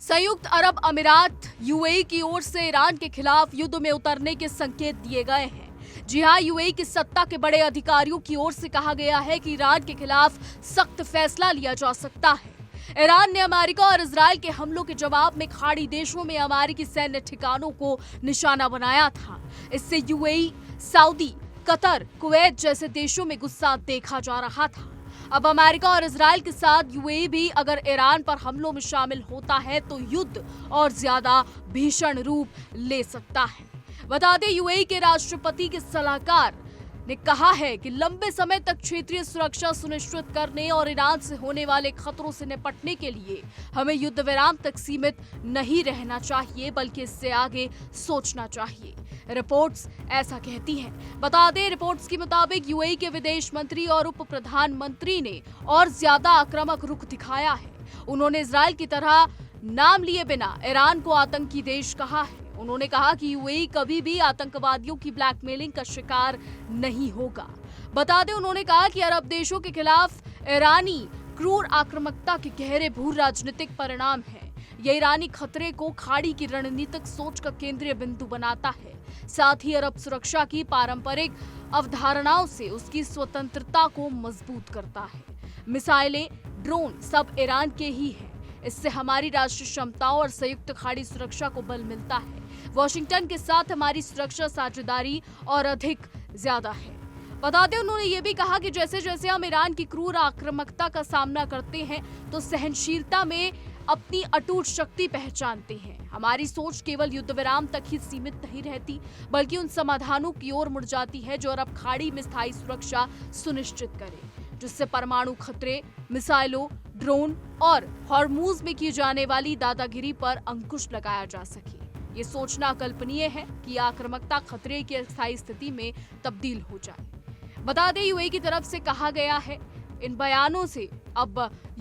संयुक्त अरब अमीरात यूएई की ओर से ईरान के खिलाफ युद्ध में उतरने के संकेत दिए गए हैं। जी हां, यूएई की सत्ता के बड़े अधिकारियों की ओर से कहा गया है कि ईरान के खिलाफ सख्त फैसला लिया जा सकता है। ईरान ने अमेरिका और इजरायल के हमलों के जवाब में खाड़ी देशों में अमेरिकी सैन्य ठिकानों को निशाना बनाया था। इससे यूएई, सऊदी, कतर, कुवैत जैसे देशों में गुस्सा देखा जा रहा था। अब अमेरिका और इजरायल के साथ यूएई भी अगर ईरान पर हमलों में शामिल होता है तो युद्ध और ज्यादा भीषण रूप ले सकता है। बता दें, यूएई के राष्ट्रपति के सलाहकार ने कहा है कि लंबे समय तक क्षेत्रीय सुरक्षा सुनिश्चित करने और ईरान से होने वाले खतरों से निपटने के लिए हमें युद्ध विराम तक सीमित नहीं रहना चाहिए, बल्कि इससे आगे सोचना चाहिए। रिपोर्ट्स ऐसा कहती हैं। बता दें, रिपोर्ट्स के मुताबिक यूएई के विदेश मंत्री और उप प्रधानमंत्री ने और ज्यादा आक्रामक रुख दिखाया है। उन्होंने इजरायल की तरह नाम लिए बिना ईरान को आतंकी देश कहा है। उन्होंने कहा कि यूएई कभी भी आतंकवादियों की ब्लैकमेलिंग का शिकार नहीं होगा। बता दें, उन्होंने कहा कि अरब देशों के खिलाफ ईरानी क्रूर आक्रामकता के गहरे भू राजनीतिक परिणाम है। यह ईरानी खतरे को खाड़ी की रणनीतिक सोच का केंद्रीय बिंदु बनाता है। साथ ही अरब सुरक्षा की पारंपरिक अवधारणाओं से उसकी स्वतंत्रता को मजबूत करता है। मिसाइलें, ड्रोन सब ईरान के ही हैं। इससे हमारी राष्ट्रीय क्षमताओं और संयुक्त खाड़ी सुरक्षा को बल मिलता है। वॉशिंगटन के साथ हमारी सुरक्षा साझेदारी और अधिक ज्यादा है। बता दें, उन्होंने ये भी कहा कि जैसे जैसे हम ईरान की क्रूर आक्रामकता का सामना करते हैं तो सहनशीलता में अपनी अटूट शक्ति पहचानते हैं। हमारी सोच केवल युद्ध विराम तक ही सीमित नहीं रहती, बल्कि उन समाधानों की ओर मुड़ जाती है जो अरब खाड़ी में स्थायी सुरक्षा सुनिश्चित करे, जिससे परमाणु खतरे, मिसाइलों, ड्रोन और हॉर्मूज में की जाने वाली दादागिरी पर अंकुश लगाया जा सके। ये सोचना अकल्पनीय है कि आक्रामकता खतरे की स्थायी स्थिति में तब्दील हो जाए। बता दें, यूएई की तरफ से कहा गया है, इन बयानों से अब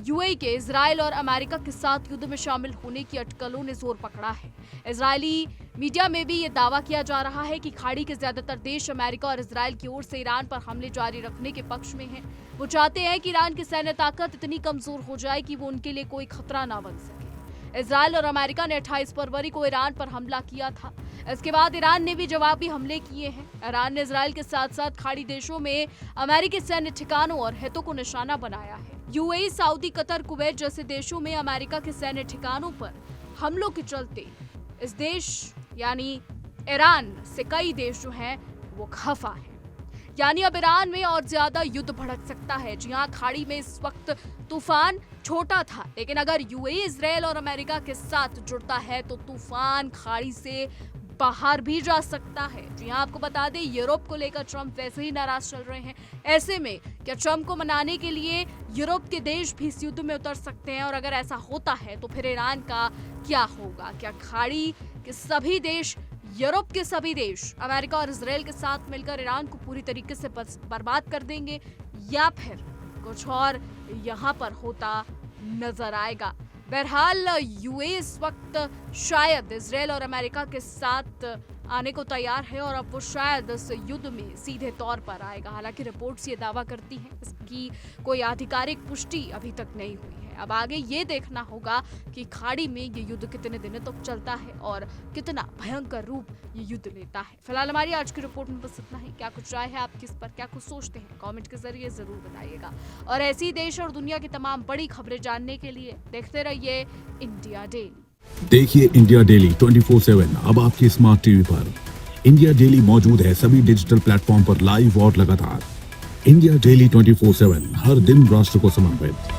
यूएई के इजरायल और अमेरिका के साथ युद्ध में शामिल होने की अटकलों ने जोर पकड़ा है। इजरायली मीडिया में भी ये दावा किया जा रहा है कि खाड़ी के ज्यादातर देश अमेरिका और इजरायल की ओर से ईरान पर हमले जारी रखने के पक्ष में हैं। वो चाहते हैं कि ईरान की सैन्य ताकत इतनी कमजोर हो जाए कि वो उनके लिए कोई खतरा ना बन सके। इजरायल और अमेरिका ने 28 फरवरी को ईरान पर हमला किया था। इसके बाद ईरान ने भी जवाबी हमले किए हैं। ईरान ने इजरायल के साथ साथ खाड़ी देशों में अमेरिकी सैन्य ठिकानों और हितों को निशाना बनाया है। यूएई, सऊदी, कतर, कुवैत जैसे देशों में अमेरिका के सैन्य ठिकानों पर हमलों के चलते इस देश यानी ईरान से कई देश जो हैं वो खफा है। यानी अब ईरान में और ज्यादा युद्ध भड़क सकता है। जी हां, खाड़ी में इस वक्त तूफान छोटा था, लेकिन अगर यूएई, इजरायल और अमेरिका के साथ जुड़ता है तो तूफान खाड़ी से बाहर भी जा सकता है। जी हां, आपको बता दें, यूरोप को लेकर ट्रंप वैसे ही नाराज चल रहे हैं। ऐसे में क्या ट्रंप को मनाने के लिए यूरोप के देश भी इस युद्ध में उतर सकते हैं? और अगर ऐसा होता है तो फिर ईरान का क्या होगा? क्या खाड़ी के सभी देश, यूरोप के सभी देश अमेरिका और इजरायल के साथ मिलकर ईरान को पूरी तरीके से बर्बाद कर देंगे, या फिर कुछ और यहाँ पर होता नजर आएगा? बहरहाल यूएई इस वक्त शायद इजरायल और अमेरिका के साथ आने को तैयार है और अब वो शायद इस युद्ध में सीधे तौर पर आएगा। हालांकि रिपोर्ट्स ये दावा करती हैं, इसकी कोई आधिकारिक पुष्टि अभी तक नहीं हुई है। अब आगे ये देखना होगा कि खाड़ी में ये युद्ध कितने दिनों तक चलता है और कितना भयंकर रूप ये युद्ध लेता है। फिलहाल हमारी आज की रिपोर्ट में बस इतना ही। क्या कुछ राय है आपकी, इस पर क्या कुछ सोचते हैं, कमेंट के जरिए जरूर बताइएगा। और ऐसी देश और दुनिया की तमाम बड़ी खबरें जानने के लिए देखते रहिए इंडिया डेली। देखिए इंडिया डेली 24/7 अब आपके स्मार्ट टीवी पर। इंडिया डेली मौजूद है सभी डिजिटल प्लेटफॉर्म पर लाइव और लगातार। इंडिया डेली 24/7 हर दिन राष्ट्र को समर्पित।